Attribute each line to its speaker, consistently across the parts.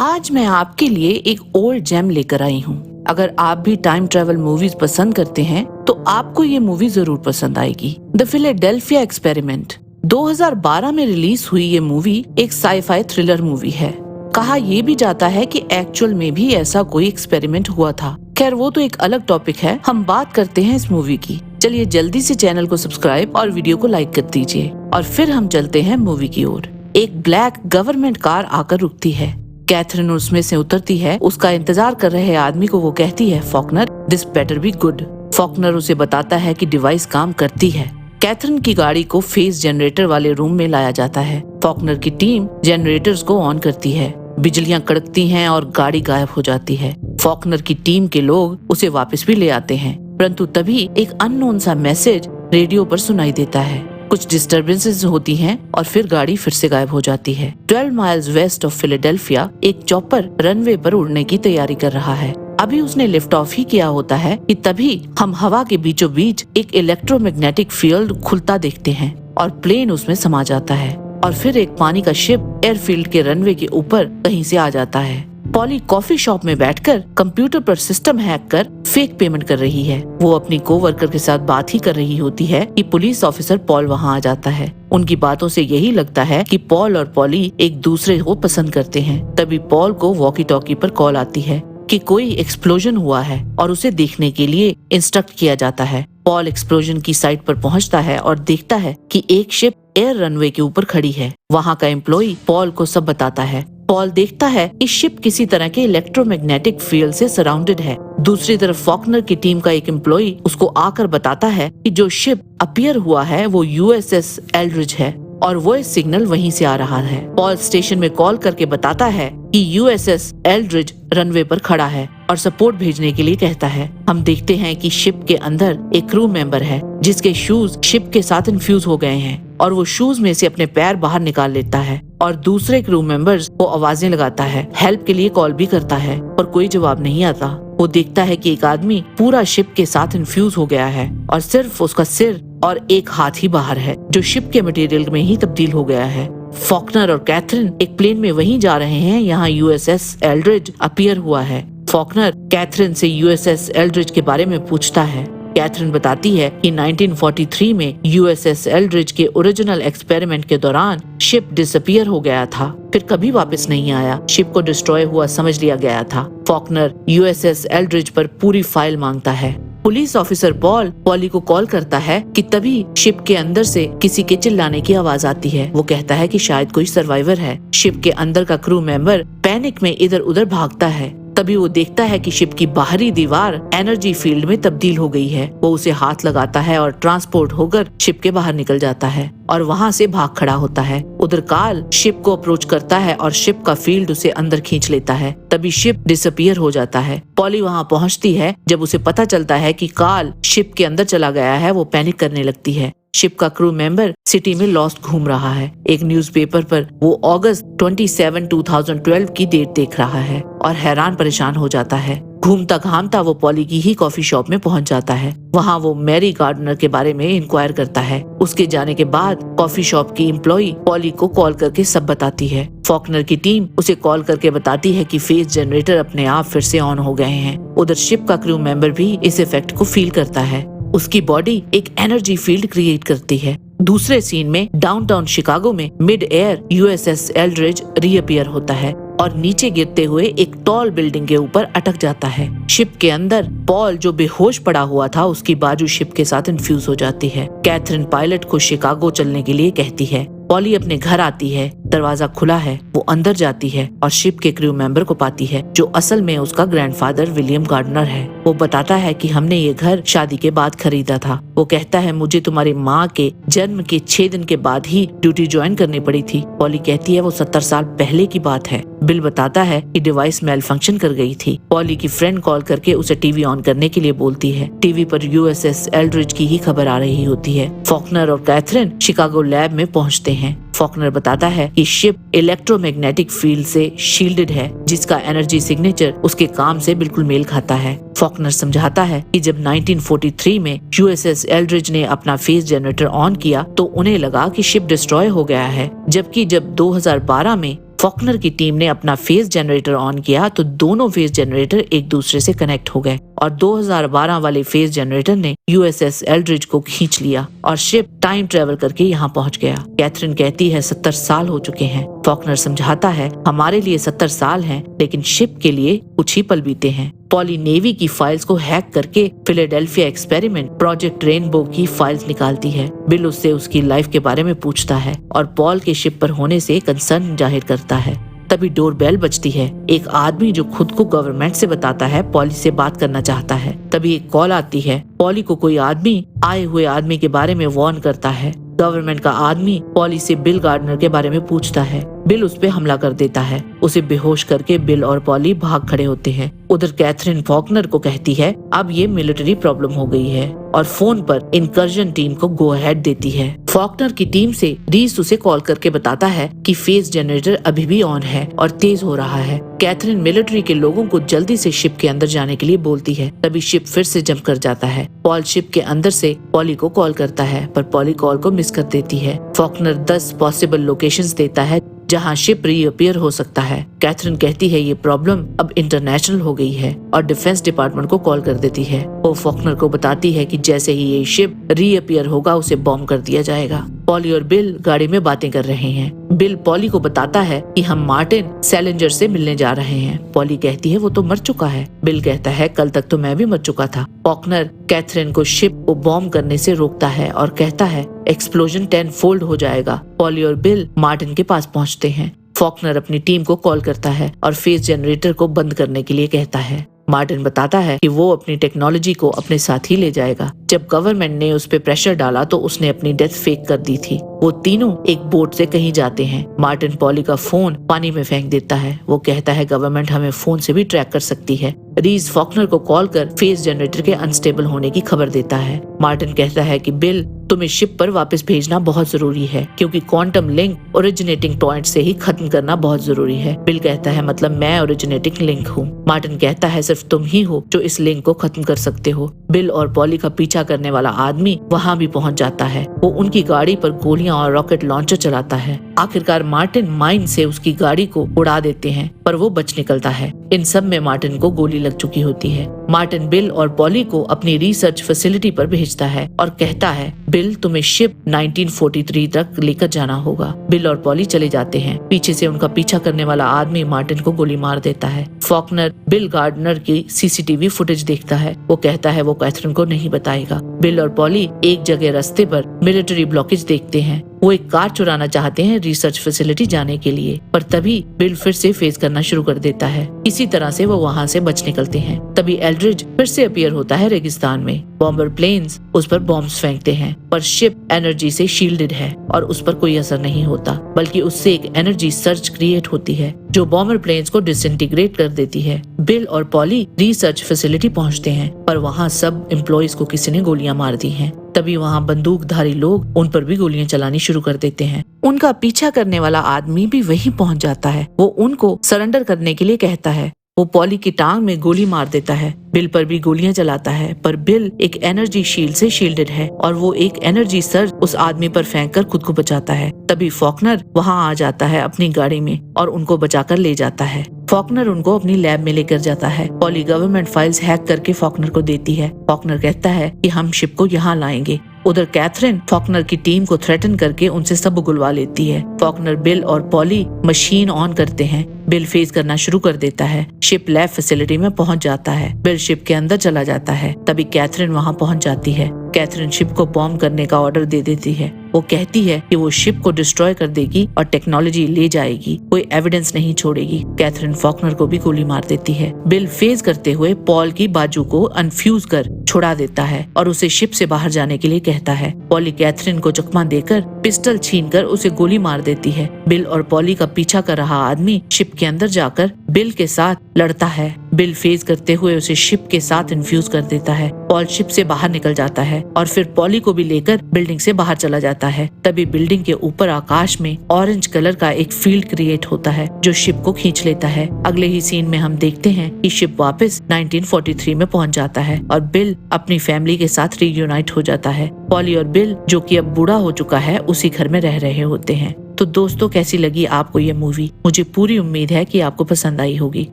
Speaker 1: आज मैं आपके लिए एक ओल्ड जेम लेकर आई हूँ। अगर आप भी टाइम ट्रेवल मूवीज पसंद करते हैं तो आपको ये मूवी जरूर पसंद आएगी। द फिलाडेल्फिया एक्सपेरिमेंट 2012 में रिलीज हुई ये मूवी एक साई-फाई थ्रिलर मूवी है। कहा यह भी जाता है कि एक्चुअल में भी ऐसा कोई एक्सपेरिमेंट हुआ था। खैर वो तो एक अलग टॉपिक है, हम बात करते हैं इस मूवी की। चलिए जल्दी से चैनल को सब्सक्राइब और वीडियो को लाइक कर दीजिए और फिर हम चलते हैं मूवी की ओर। एक ब्लैक गवर्नमेंट कार आकर रुकती है। कैथरीन उसमें से उतरती है। उसका इंतजार कर रहे आदमी को वो कहती है, Faulkner this better be good. Faulkner उसे बताता है कि डिवाइस काम करती है। कैथरीन की गाड़ी को फेस जनरेटर वाले रूम में लाया जाता है। फॉकनर की टीम जनरेटर्स को ऑन करती है। बिजलियां कड़कती हैं और गाड़ी गायब हो जाती है। फॉकनर की टीम के लोग उसे वापस भी ले आते हैं, परंतु तभी एक अननोन सा मैसेज रेडियो पर सुनाई देता है। कुछ डिस्टरबेंसेस होती हैं और फिर गाड़ी फिर से गायब हो जाती है। 12 माइल्स वेस्ट ऑफ फिलाडेल्फिया एक चॉपर रनवे पर उड़ने की तैयारी कर रहा है। अभी उसने लिफ्ट ऑफ ही किया होता है कि तभी हम हवा के बीचों बीच एक इलेक्ट्रोमैग्नेटिक फील्ड खुलता देखते हैं और प्लेन उसमें समा जाता है और फिर एक पानी का शिप एयरफील्ड के रनवे के ऊपर कहीं से आ जाता है। पॉली कॉफी शॉप में बैठकर कंप्यूटर पर सिस्टम हैक कर फेक पेमेंट कर रही है। वो अपनी कोवर्कर के साथ बात ही कर रही होती है कि पुलिस ऑफिसर पॉल वहाँ आ जाता है। उनकी बातों से यही लगता है कि पॉल और पॉली एक दूसरे को पसंद करते हैं। तभी पॉल को वॉकी टॉकी पर कॉल आती है कि कोई एक्सप्लोजन हुआ है और उसे देखने के लिए इंस्ट्रक्ट किया जाता है। पॉल एक्सप्लोजन की साइट पर पहुंचता है और देखता है कि एक शिप एयर रनवे के ऊपर खड़ी है। वहाँ का एम्प्लॉय पॉल को सब बताता है। पॉल देखता है कि शिप किसी तरह के इलेक्ट्रोमैग्नेटिक फील्ड से सराउंडेड है। दूसरी तरफ फॉकनर की टीम का एक एम्प्लॉय उसको आकर बताता है कि जो शिप अपीयर हुआ है वो यूएसएस एल्ड्रिज है और वॉइस सिग्नल वहीं से आ रहा है। पॉल स्टेशन में कॉल करके बताता है कि यूएसएस एल्ड्रिज रनवे पर खड़ा है और सपोर्ट भेजने के लिए कहता है। हम देखते हैं कि शिप के अंदर एक क्रू मेंबर है जिसके शूज शिप के साथ इन्फ्यूज हो गए हैं और वो शूज में से अपने पैर बाहर निकाल लेता है और दूसरे क्रू मेंबर्स को आवाजें लगाता है। हेल्प के लिए कॉल भी करता है पर कोई जवाब नहीं आता। वो देखता है कि एक आदमी पूरा शिप के साथ इन्फ्यूज हो गया है और सिर्फ उसका सिर और एक हाथ ही बाहर है जो शिप के मटेरियल में ही तब्दील हो गया है। फॉकनर और कैथरीन एक प्लेन में वहीं जा रहे हैं यहाँ यूएसएस एल्ड्रिज अपीयर हुआ है। फॉकनर कैथरीन से यूएसएस एल्ड्रिज के बारे में पूछता है। कैथरीन बताती है कि 1943 में यूएसएस एल्ड्रिज के ओरिजिनल एक्सपेरिमेंट के दौरान शिप डिसअपीयर हो गया था, फिर कभी वापस नहीं आया। शिप को डिस्ट्रॉय हुआ समझ लिया गया था। फॉकनर यूएसएस एल्ड्रिज पर पूरी फाइल मांगता है। पुलिस ऑफिसर पॉली को कॉल करता है कि तभी शिप के अंदर से किसी के चिल्लाने की आवाज आती है। वो कहता है कि शायद कोई सर्वाइवर है। शिप के अंदर का क्रू मेंबर पैनिक में इधर उधर भागता है। तभी वो देखता है कि शिप की बाहरी दीवार एनर्जी फील्ड में तब्दील हो गई है। वो उसे हाथ लगाता है और ट्रांसपोर्ट होकर शिप के बाहर निकल जाता है और वहाँ से भाग खड़ा होता है। उधर कार्ल शिप को अप्रोच करता है और शिप का फील्ड उसे अंदर खींच लेता है। तभी शिप डिसअपीयर हो जाता है। पॉली वहाँ पहुँचती है। जब उसे पता चलता है कि कार्ल शिप के अंदर चला गया है, वो पैनिक करने लगती है। शिप का क्रू मेंबर सिटी में लॉस्ट घूम रहा है। एक न्यूज़पेपर पर वो अगस्त 27, 2012 की डेट देख रहा है और हैरान परेशान हो जाता है। घूमता घामता वो पॉली की ही कॉफी शॉप में पहुंच जाता है। वहाँ वो मैरी गार्डनर के बारे में इंक्वायर करता है। उसके जाने के बाद कॉफी शॉप की एम्प्लॉय पॉली को कॉल करके सब बताती है। फॉकनर की टीम उसे कॉल करके बताती है कि फेस जनरेटर अपने आप फिर से ऑन हो गए हैं। उधर शिप का क्रू मेंबर भी इस इफेक्ट को फील करता है। उसकी बॉडी एक एनर्जी फील्ड क्रिएट करती है। दूसरे सीन में डाउनटाउन शिकागो में mid air USS Eldridge reappear होता है और नीचे गिरते हुए एक टॉल बिल्डिंग के ऊपर अटक जाता है। शिप के अंदर पॉल जो बेहोश पड़ा हुआ था उसकी बाजू शिप के साथ इन्फ्यूज हो जाती है। कैथरीन पायलट को शिकागो चलने के लिए कहती है। पॉली अपने घर आती है। दरवाजा खुला है। वो अंदर जाती है और शिप के क्रू मेंबर को पाती है जो असल में उसका ग्रैंडफादर विलियम गार्डनर है। वो बताता है कि हमने ये घर शादी के बाद खरीदा था। वो कहता है मुझे तुम्हारी माँ के जन्म के 6 दिन के बाद ही ड्यूटी ज्वाइन करनी पड़ी थी। पॉली कहती है वो 70 साल पहले की बात है। बिल बताता है कि डिवाइस मेल फंक्शन कर गई थी। पॉली की फ्रेंड कॉल करके उसे टीवी ऑन करने के लिए बोलती है। टीवी पर यूएसएस एल्ड्रिज की ही खबर आ रही होती है। फॉकनर और कैथरीन शिकागो लैब में पहुंचते हैं। फॉकनर बताता है कि शिप इलेक्ट्रोमैग्नेटिक फील्ड से शील्डेड है जिसका एनर्जी सिग्नेचर उसके काम से बिल्कुल मेल खाता है। फॉकनर समझाता है कि जब 1943 में यूएसएस एल्ड्रिज ने अपना फेस जनरेटर ऑन किया तो उन्हें लगा कि शिप डिस्ट्रॉय हो गया है, जबकि जब 2012 में फॉकनर की टीम ने अपना फेज जनरेटर ऑन किया तो दोनों फेज जनरेटर एक दूसरे से कनेक्ट हो गए और 2012 वाले फेज जनरेटर ने यूएसएस एल्ड्रिज को खींच लिया और शिप टाइम ट्रेवल करके यहाँ पहुँच गया। कैथरीन कहती है 70 साल हो चुके हैं। फॉकनर समझाता है हमारे लिए 70 साल हैं, लेकिन शिप के लिए कुछ ही पल बीते हैं। पॉली नेवी की फाइल्स को हैक करके फिलाडेल्फिया एक्सपेरिमेंट प्रोजेक्ट रेनबो की फाइल्स निकालती है। बिल उससे उसकी लाइफ के बारे में पूछता है और पॉल के शिप पर होने से कंसर्न जाहिर करता है। तभी डोरबेल बजती है। एक आदमी जो खुद को गवर्नमेंट से बताता है पॉली से बात करना चाहता है। तभी एक कॉल आती है। पॉली को कोई आदमी आए हुए आदमी के बारे में वार्न करता है। गवर्नमेंट का आदमी पॉली से बिल गार्डनर के बारे में पूछता है। बिल उस पे हमला कर देता है। उसे बेहोश करके बिल और पॉली भाग खड़े होते हैं। उधर कैथरीन फॉकनर को कहती है अब ये मिलिट्री प्रॉब्लम हो गई है और फोन पर इनकर्जन टीम को गो अहेड देती है। फॉकनर की टीम से रीस उसे कॉल करके बताता है कि फेज जनरेटर अभी भी ऑन है और तेज हो रहा है। कैथरीन मिलिट्री के लोगों को जल्दी से शिप के अंदर जाने के लिए बोलती है। तभी शिप फिर से जंप कर जाता है। पॉल शिप के अंदर से पॉली को कॉल करता है पर पॉली कॉल को मिस कर देती है। फॉकनर 10 पॉसिबल लोकेशंस देता है जहां शिप रीअपियर हो सकता है। कैथरीन कहती है ये प्रॉब्लम अब इंटरनेशनल हो गई है और डिफेंस डिपार्टमेंट को कॉल कर देती है। वो फॉकनर को बताती है कि जैसे ही ये शिप रीअपियर होगा उसे बॉम्ब कर दिया जाएगा। पॉली और बिल गाड़ी में बातें कर रहे हैं। बिल पॉली को बताता है कि हम मार्टिन सैलेंजर से मिलने जा रहे हैं। पॉली कहती है वो तो मर चुका है। बिल कहता है कल तक तो मैं भी मर चुका था। फॉकनर कैथरीन को शिप को बॉम्ब करने से रोकता है और कहता है एक्सप्लोजन 10 फोल्ड हो जाएगा। पॉली और बिल मार्टिन के पास पहुंचते हैं। फॉकनर अपनी टीम को कॉल करता है और फेज जनरेटर को बंद करने के लिए कहता है। मार्टिन बताता है कि वो अपनी टेक्नोलॉजी को अपने साथ ही ले जाएगा। जब गवर्नमेंट ने उस पे प्रेशर डाला तो उसने अपनी डेथ फेक कर दी थी। वो तीनों एक बोट से कहीं जाते हैं। मार्टिन पॉली का फोन पानी में फेंक देता है। वो कहता है गवर्नमेंट हमें फोन से भी ट्रैक कर सकती है। रीज फॉकनर को कॉल कर फेज जनरेटर के अनस्टेबल होने की खबर देता है। मार्टिन कहता है कि बिल तुम्हें शिप पर वापस भेजना बहुत जरूरी है क्योंकि क्वांटम लिंक ओरिजिनेटिंग पॉइंट से ही खत्म करना बहुत जरूरी है। बिल कहता है मतलब मैं ओरिजिनेटिंग लिंक हूँ। मार्टिन कहता है सिर्फ तुम ही हो जो इस लिंक को खत्म कर सकते हो। बिल और पॉली का पीछा करने वाला आदमी वहाँ भी पहुँच जाता है। वो उनकी गाड़ी पर गोलियां और रॉकेट लॉन्चर चलाता है। आखिरकार मार्टिन माइन से उसकी गाड़ी को उड़ा देते हैं पर वो बच निकलता है। इन सब में मार्टिन को गोली लग चुकी होती है। मार्टिन बिल और पॉली को अपनी रिसर्च फैसिलिटी पर भेजता है और कहता है बिल तुम्हें शिप 1943 तक लेकर जाना होगा। बिल और पॉली चले जाते हैं। पीछे से उनका पीछा करने वाला आदमी मार्टिन को गोली मार देता है। फॉकनर बिल गार्डनर की सीसीटीवी फुटेज देखता है। वो कहता है वो कैथरीन को नहीं बताएगा। बिल और पॉली एक जगह रास्ते पर मिलिट्री ब्लॉकेज देखते हैं। वो एक कार चुराना चाहते हैं रिसर्च फैसिलिटी जाने के लिए, पर तभी बिल फिर से फेस करना शुरू कर देता है। इसी तरह से वो वहाँ से बच निकलते हैं। तभी एल्ड्रिज फिर से अपीयर होता है रेगिस्तान में। बॉम्बर प्लेन्स उस पर बॉम्ब्स फेंकते हैं पर शिप एनर्जी से शील्डेड है और उस पर कोई असर नहीं होता, बल्कि उससे एक एनर्जी सर्ज क्रिएट होती है जो बॉम्बर प्लेन्स को डिसइंटीग्रेट कर देती है। बिल और पॉली रिसर्च फैसिलिटी पहुंचते हैं पर वहाँ सब एम्प्लॉइज को किसी ने गोलियां मार दी हैं। तभी वहाँ बंदूकधारी लोग उन पर भी गोलियां चलानी शुरू कर देते हैं। उनका पीछा करने वाला आदमी भी वहीं पहुंच जाता है। वो उनको सरेंडर करने के लिए कहता है। वो पॉली की टांग में गोली मार देता है। बिल पर भी गोलियां चलाता है पर बिल एक एनर्जी शील्ड से शील्डेड है और वो एक एनर्जी सर्ज उस आदमी पर फेंककर खुद को बचाता है। तभी फॉकनर वहां आ जाता है अपनी गाड़ी में और उनको बचाकर ले जाता है। फॉकनर उनको अपनी लैब में लेकर जाता है। पॉली गवर्नमेंट फाइल्स हैक करके फॉकनर को देती है। फॉकनर कहता है कि हम शिप को यहाँ लाएंगे। उधर कैथरीन फॉकनर की टीम को थ्रेटन करके उनसे सब उगलवा लेती है। फॉकनर बिल और पॉली मशीन ऑन करते हैं। बिल फेस करना शुरू कर देता है। शिप लैब फैसिलिटी में पहुंच जाता है। बिल शिप के अंदर चला जाता है। तभी कैथरीन वहां पहुंच जाती है। कैथरीन शिप को बॉम्ब करने का ऑर्डर दे देती है। वो कहती है कि वो शिप को डिस्ट्रॉय कर देगी और टेक्नोलॉजी ले जाएगी, कोई एविडेंस नहीं छोड़ेगी। कैथरीन फॉकनर को भी गोली मार देती है। बिल फेस करते हुए पॉल की बाजू को अनफ्यूज कर छुड़ा देता है और उसे शिप से बाहर जाने के लिए कहता है। पॉली कैथरीन को चकमा देकर पिस्टल छीनकर उसे गोली मार देती है। बिल और पॉली का पीछा कर रहा आदमी शिप के अंदर जाकर बिल के साथ लड़ता है। बिल फेस करते हुए उसे शिप के साथ इन्फ्यूज कर देता है। पॉल शिप से बाहर निकल जाता है और फिर पॉली को भी लेकर बिल्डिंग से बाहर चला जाता है। तभी बिल्डिंग के ऊपर आकाश में ऑरेंज कलर का एक फील्ड क्रिएट होता है जो शिप को खींच लेता है। अगले ही सीन में हम देखते हैं कि शिप वापस 1943 में पहुंच जाता है और बिल अपनी फैमिली के साथ रीयूनाइट हो जाता है। पॉली और बिल जो कि अब बूढ़ा हो चुका है उसी घर में रह रहे होते हैं। तो दोस्तों कैसी लगी आपको ये मूवी? मुझे पूरी उम्मीद है कि आपको पसंद आई होगी।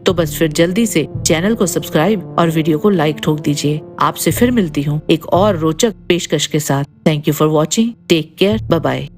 Speaker 1: तो बस फिर जल्दी से चैनल को सब्सक्राइब और वीडियो को लाइक ठोक दीजिए। आपसे फिर मिलती हूँ एक और रोचक पेशकश के साथ। Thank you for watching. Take care. Bye bye.